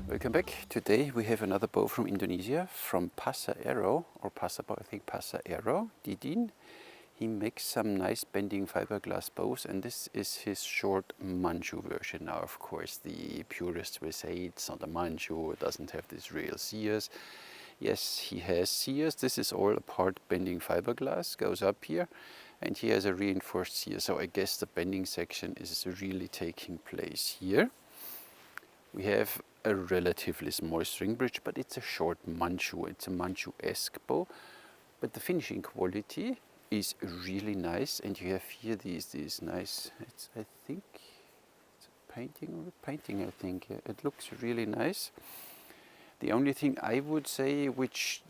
Welcome back. Today we have another bow from Indonesia, from Pasa Aero, or Pasa Bow, I think Pasa Aero, Didin. He makes some nice bending fiberglass bows, and this is his short Manchu version. Now, of course, the purists will say it's not a Manchu, it doesn't have these real sears. Yes, he has sears. This is all a part bending fiberglass, goes up here, and he has a reinforced sear. So I guess the bending section is really taking place here. We have a relatively small string bridge, but it's a short Manchu. It's a Manchu-esque bow, but the finishing quality is really nice. And you have here these nice, I think it's painting, I think. Yeah, it looks really nice. The only thing I would say, which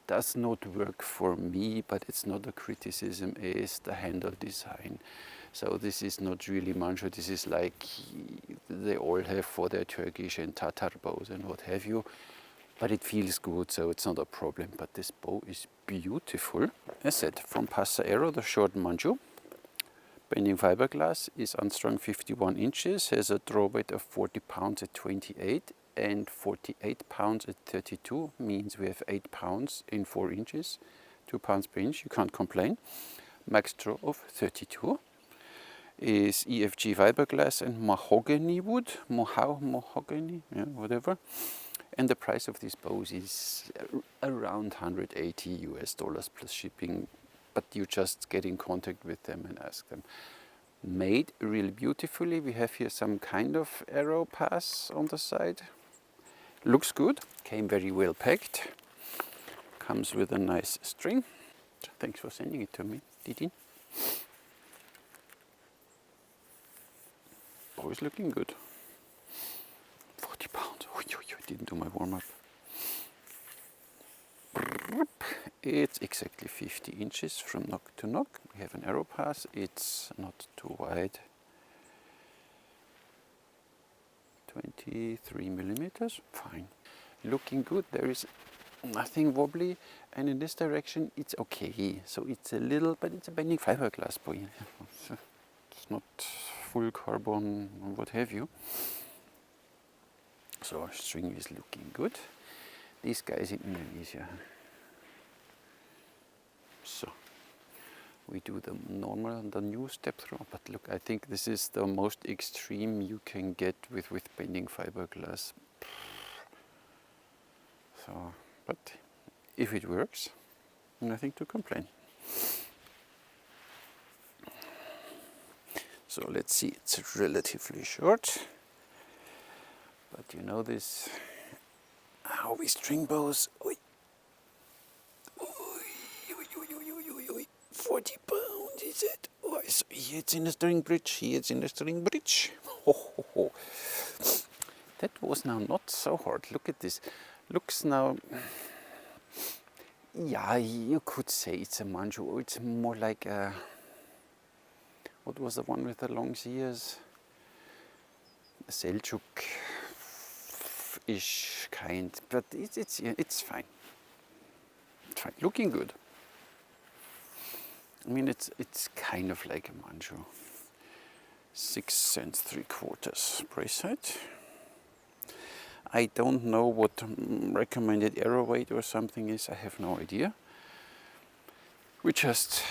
does not work for me, but it's not a criticism, is the handle design. So this is not really Manchu, this is like they all have for their Turkish and Tatar bows and what have you. But it feels good, so it's not a problem. But this bow is beautiful. As said, from Pasa Aero, the short Manchu. Bending fiberglass, is unstrung 51 inches, has a draw weight of 40 pounds at 28 and 48 pounds at 32, means we have 8 pounds in 4 inches, 2 pounds per inch, you can't complain. Max draw of 32. Is EFG fiberglass and mahogany wood, mahogany, yeah, whatever. And the price of these bows is around 180 US dollars plus shipping, but you just get in contact with them and ask them. Made really beautifully. We have here some kind of arrow pass on the side. Looks good, came very well packed. Comes with a nice string. Thanks for sending it to me, Didi. Always looking good. 40 pounds. Oh, didn't do my warm-up. It's exactly 50 inches from knock to knock. We have an arrow pass. It's not too wide. 23 millimeters. Fine. Looking good. There is nothing wobbly, and in this direction it's okay. So it's a little, but it's a bending fiberglass bow. It's not full carbon or what have you. So our string is looking good. These guys in Indonesia. So we do the normal, the new step throw, but look, I think this is the most extreme you can get with bending fiberglass. So, but if it works, nothing to complain. So let's see, it's relatively short, but you know this, how we string bows. Oi. Oi. 40 pounds is it? Oh, so here it's in the string bridge, here it's in the string bridge. Ho. That was now not so hard. Look at this. Looks now, yeah, you could say it's a Manchu. It's more like a, what was the one with the long sears? A Seljuk-ish kind, but it's fine. It's fine. Looking good. I mean, it's kind of like a Manchu. 6 3/4 brace height. I don't know what recommended arrow weight or something is. I have no idea. We just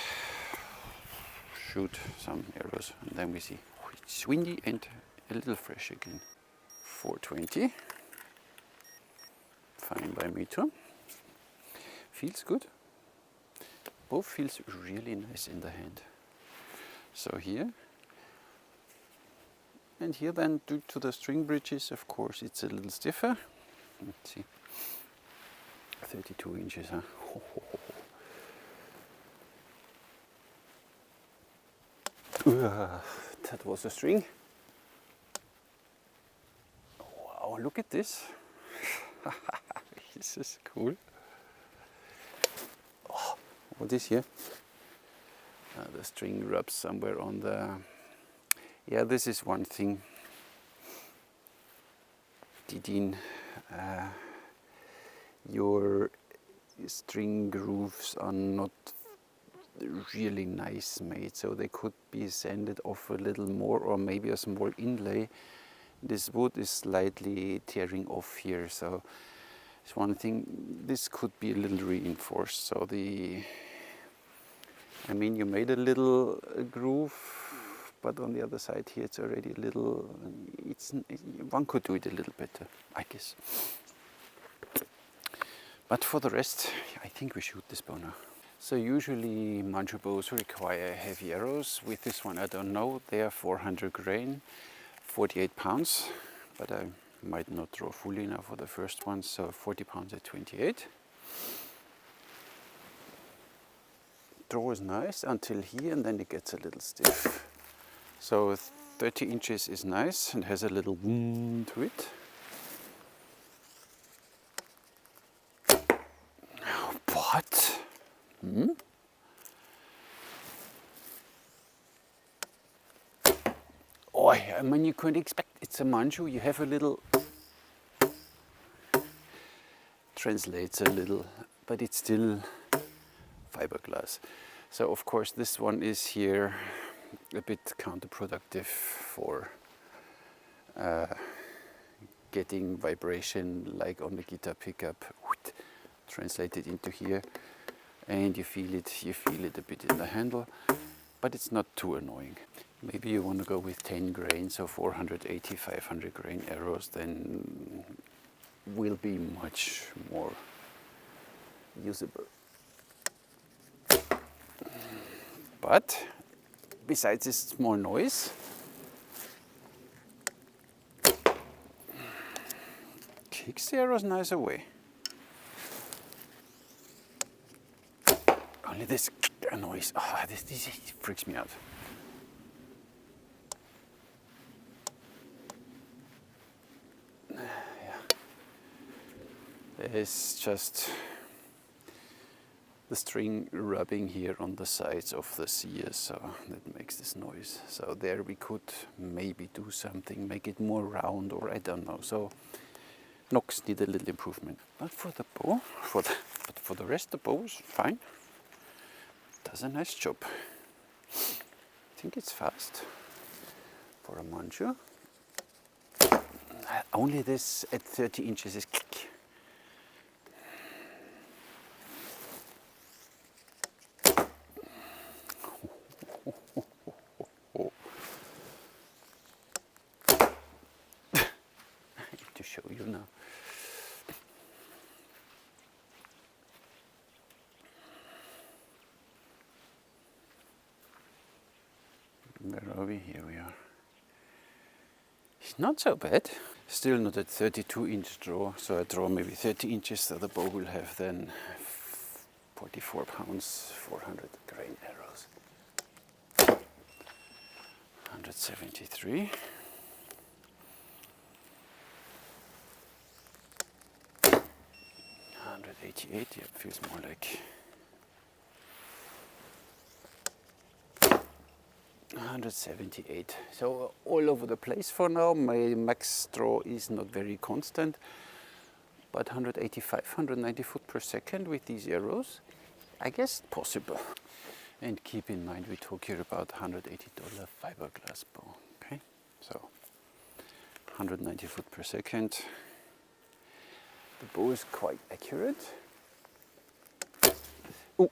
shoot some arrows and then we see. Oh, it's windy and a little fresh again. 420. Fine by me too. Feels good. Both feels really nice in the hand. So here. And here then, due to the string bridges, of course, it's a little stiffer. Let's see. 32 inches, huh? That was a string. Wow, look at this. This is cool. Oh, what is here? The string rubs somewhere on the... Yeah, this is one thing. Didin, your string grooves are not really nice made, so they could be sanded off a little more, or maybe a small inlay This wood is slightly tearing off here, so it's one thing. This could be a little reinforced. So I mean, you made a little groove, but on the other side here it's already a little. One could do it a little better, I guess. But for the rest, I think we shoot this bow now. So usually Manchu bows require heavy arrows. With this one, I don't know. They are 400 grain, 48 pounds, but I might not draw fully now for the first one. So 40 pounds at 28. Draw is nice until here, and then it gets a little stiff. So 30 inches is nice and has a little wound to it. What? Oh, I mean, you could expect it's a Manchu. You have a little, translates a little, but it's still fiberglass. So of course this one is here a bit counterproductive for getting vibration like on the guitar pickup. Translated into here, and you feel it a bit in the handle, but it's not too annoying. Maybe you want to go with 10 grain, so 480, 500 grain arrows, then will be much more usable. But besides this small noise, kicks the arrows nice away. Only this noise, this freaks me out. Yeah. There's just the string rubbing here on the sides of the sear, so that makes this noise. So there we could maybe do something, make it more round, or I don't know. So knocks need a little improvement. But for the bow, for the rest, the bow is fine. Does a nice job. I think it's fast for a Manchu. Only this at 30 inches is click. I have to show you now. Where are we? Here we are. It's not so bad. Still not at 32-inch draw, so I draw maybe 30 inches, so the bow will have then 44 pounds, 400 grain arrows. 173. 188, yeah, feels more like 178. So all over the place for now. My max draw is not very constant, but 185, 190 foot per second with these arrows, I guess possible. And keep in mind we talk here about $180 fiberglass bow. Okay, so 190 foot per second. The bow is quite accurate. Oh,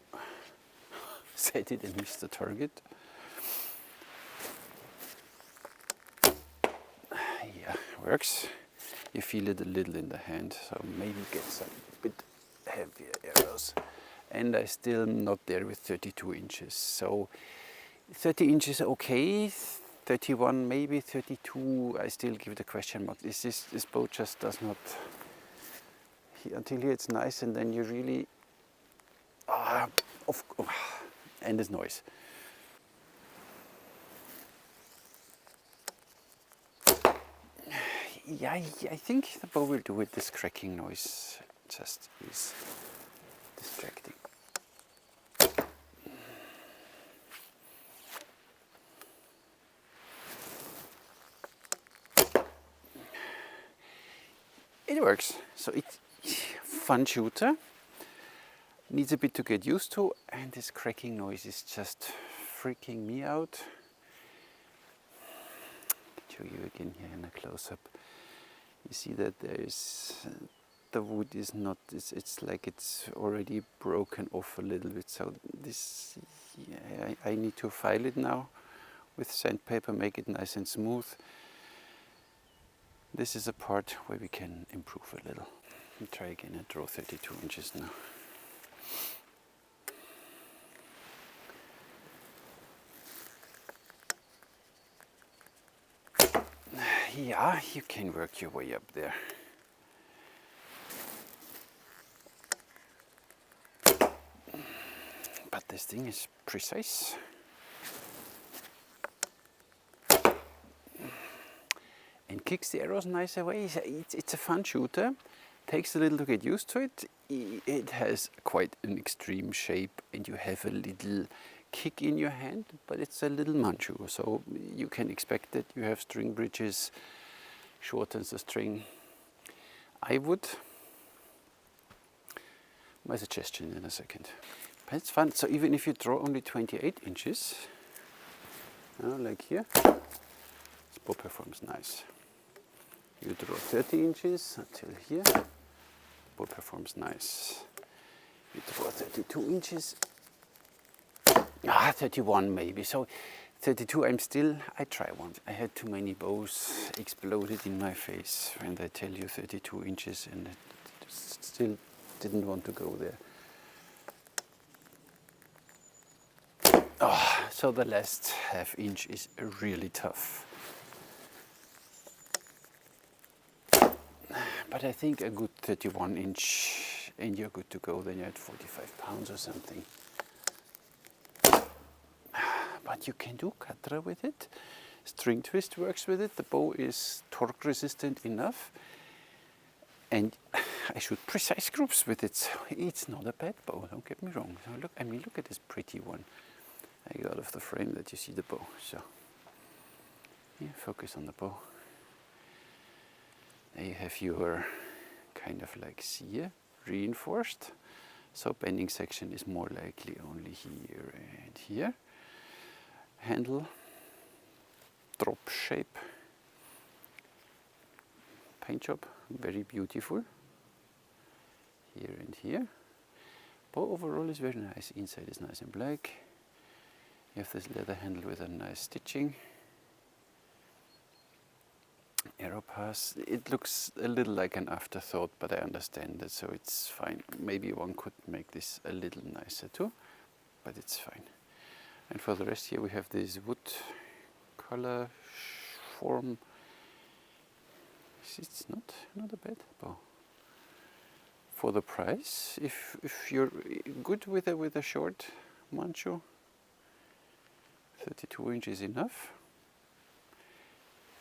set it and missed the target. Yeah, works. You feel it a little in the hand, so maybe get some bit heavier arrows. And I still not there with 32 inches. So 30 inches okay, 31 maybe, 32 I still give the question mark. This bow just does not, until here it's nice, and then you really, and this noise. Yeah, I think the bow will do it. This cracking noise just is distracting. It works. So it's fun shooter. Needs a bit to get used to, and this cracking noise is just freaking me out. show you again here in a close-up. You see that there is the wood is not. It's like it's already broken off a little bit. So this, yeah, I need to file it now with sandpaper, make it nice and smooth. This is a part where we can improve a little. I'll try again and draw 32 inches now. Yeah, you can work your way up there. But this thing is precise. And kicks the arrows nice away. It's a fun shooter. Takes a little to get used to it. It has quite an extreme shape and you have a little kick in your hand, but it's a little Manchu. So you can expect that you have string bridges, shortens the string. My suggestion in a second. But it's fun. So even if you draw only 28 inches, like here, this bow performs nice. You draw 30 inches until here, bow performs nice. You draw 32 inches, 31 maybe. So 32, I try once. I had too many bows exploded in my face when they tell you 32 inches and it still didn't want to go there. So the last half inch is really tough. But I think a good 31 inch and you're good to go. Then you're at 45 pounds or something. But you can do katra with it. String twist works with it. The bow is torque resistant enough. And I shoot precise groups with it. So it's not a bad bow, don't get me wrong. So look at this pretty one. I got out of the frame that you see the bow. So yeah, focus on the bow. There you have your kind of like sear reinforced. So bending section is more likely only here and here. Handle, drop shape, paint job, very beautiful. Here and here. Bow overall is very nice. Inside is nice and black. You have this leather handle with a nice stitching. Arrow pass, it looks a little like an afterthought, but I understand it, so it's fine. Maybe one could make this a little nicer too, but it's fine. And for the rest here we have this wood color form. It's not a bad bow. For the price, if you're good with a short Manchu, 32 inches enough.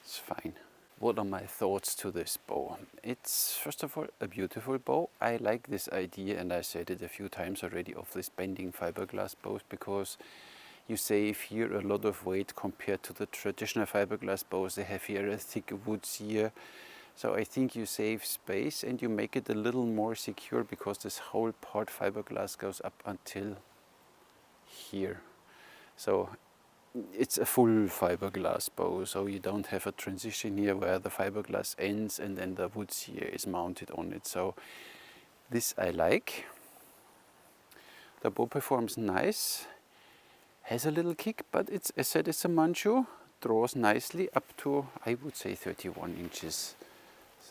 It's fine. What are my thoughts to this bow? It's first of all a beautiful bow. I like this idea, and I said it a few times already, of this bending fiberglass bows, because you save here a lot of weight compared to the traditional fiberglass bows. They have here a thick wood sear. So I think you save space and you make it a little more secure, because this whole part fiberglass goes up until here. So it's a full fiberglass bow, so you don't have a transition here where the fiberglass ends and then the wood sear is mounted on it. So this I like. The bow performs nice, has a little kick, but it's, as I said, it's a Manchu, draws nicely up to, I would say, 31 inches.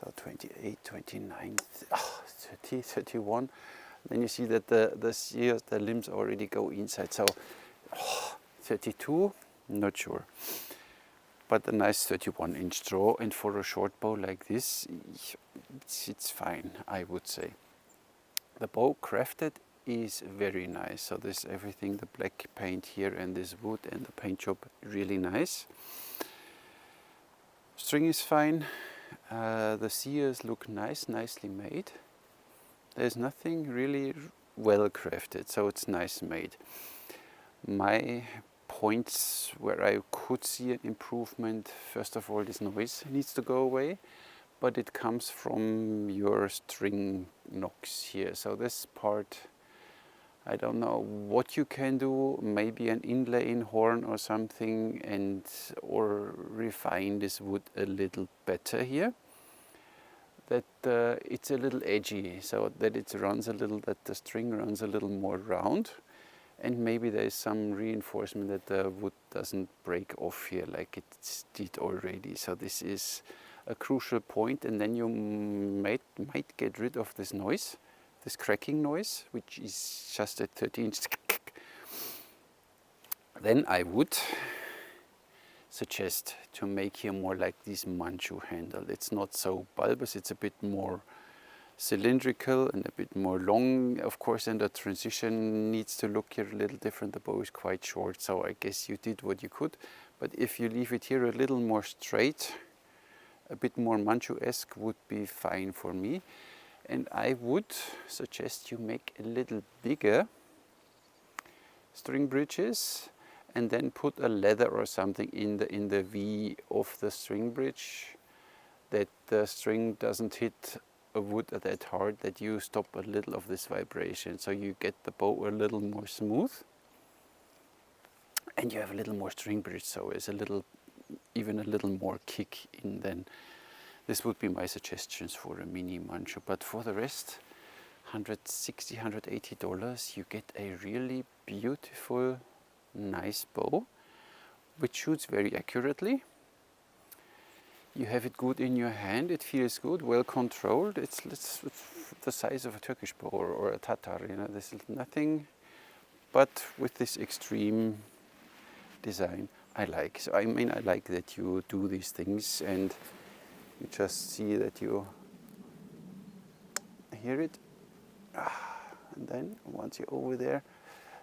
So 28, 29, 30, 31. Then you see that the sears, the limbs already go inside. So 32, not sure. But a nice 31 inch draw, and for a short bow like this, it's fine, I would say. The bow crafted is very nice. So this everything, the black paint here and this wood and the paint job, really nice. String is fine. The sears look nice, nicely made. There's nothing really well crafted, so it's nice made. My points where I could see an improvement, first of all, this noise needs to go away, but it comes from your string knocks here. So this part I don't know what you can do, maybe an inlay in horn or something, and or refine this wood a little better here. That it's a little edgy, so that it runs a little, that the string runs a little more round, and maybe there is some reinforcement that the wood doesn't break off here like it did already. So this is a crucial point, and then you might get rid of this noise, this cracking noise, which is just at 30 inches. Then I would suggest to make here more like this Manchu handle. It's not so bulbous, it's a bit more cylindrical and a bit more long, of course, and the transition needs to look here a little different. The bow is quite short, so I guess you did what you could. But if you leave it here a little more straight, a bit more Manchu-esque would be fine for me. And I would suggest you make a little bigger string bridges and then put a leather or something in the V of the string bridge, that the string doesn't hit a wood that hard, that you stop a little of this vibration, so you get the bow a little more smooth and you have a little more string bridge, so it's a little, even a little more kick in. Then this would be my suggestions for a mini Manchu. But for the rest, $160, $180, you get a really beautiful, nice bow, which shoots very accurately. You have it good in your hand, it feels good, well controlled. It's the size of a Turkish bow or a Tatar, you know, this is nothing, but with this extreme design I like. So I mean, I like that you do these things and you just see that you hear it, and then once you're over there,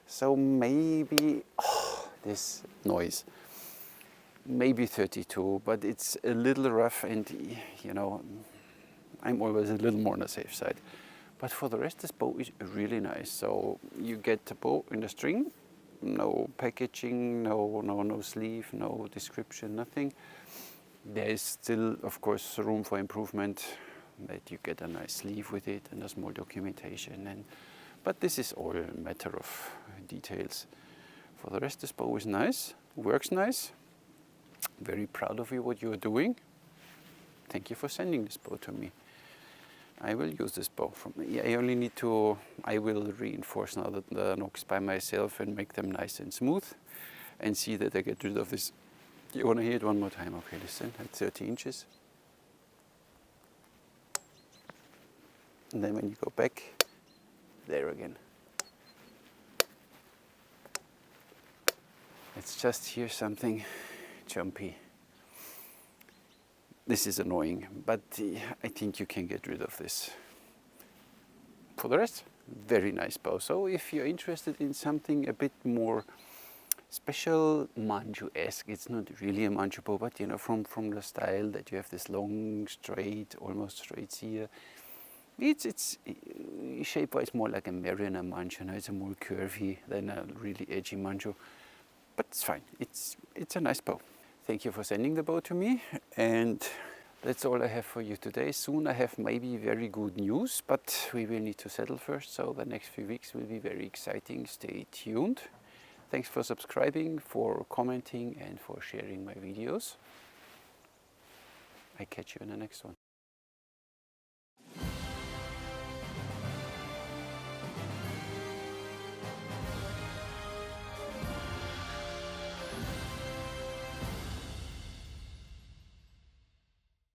so maybe, this noise, maybe 32, but it's a little rough, and you know, I'm always a little more on the safe side. But for the rest, this bow is really nice. So you get the bow in the string, no packaging, no sleeve, no description, nothing. There is still, of course, room for improvement, that you get a nice sleeve with it and there's more documentation. But this is all a matter of details. For the rest, this bow is nice, works nice. Very proud of you, what you are doing. Thank you for sending this bow to me. I will use this bow. I will reinforce now the nocks by myself and make them nice and smooth and see that I get rid of this. You want to hear it one more time? Okay, listen, at 30 inches. And then when you go back, there again. Let's just hear something jumpy. This is annoying, but I think you can get rid of this. For the rest, very nice bow. So if you're interested in something a bit more special, Manchu-esque, it's not really a Manchu bow, but you know, from the style that you have this long, straight, almost straight here. It's shape-wise more like a Mariner Manchu. You know, it's a more curvy than a really edgy Manchu, but it's fine. It's a nice bow. Thank you for sending the bow to me, and that's all I have for you today. Soon I have maybe very good news, but we will need to settle first, so the next few weeks will be very exciting. Stay tuned. Thanks for subscribing, for commenting, and for sharing my videos. I catch you in the next one.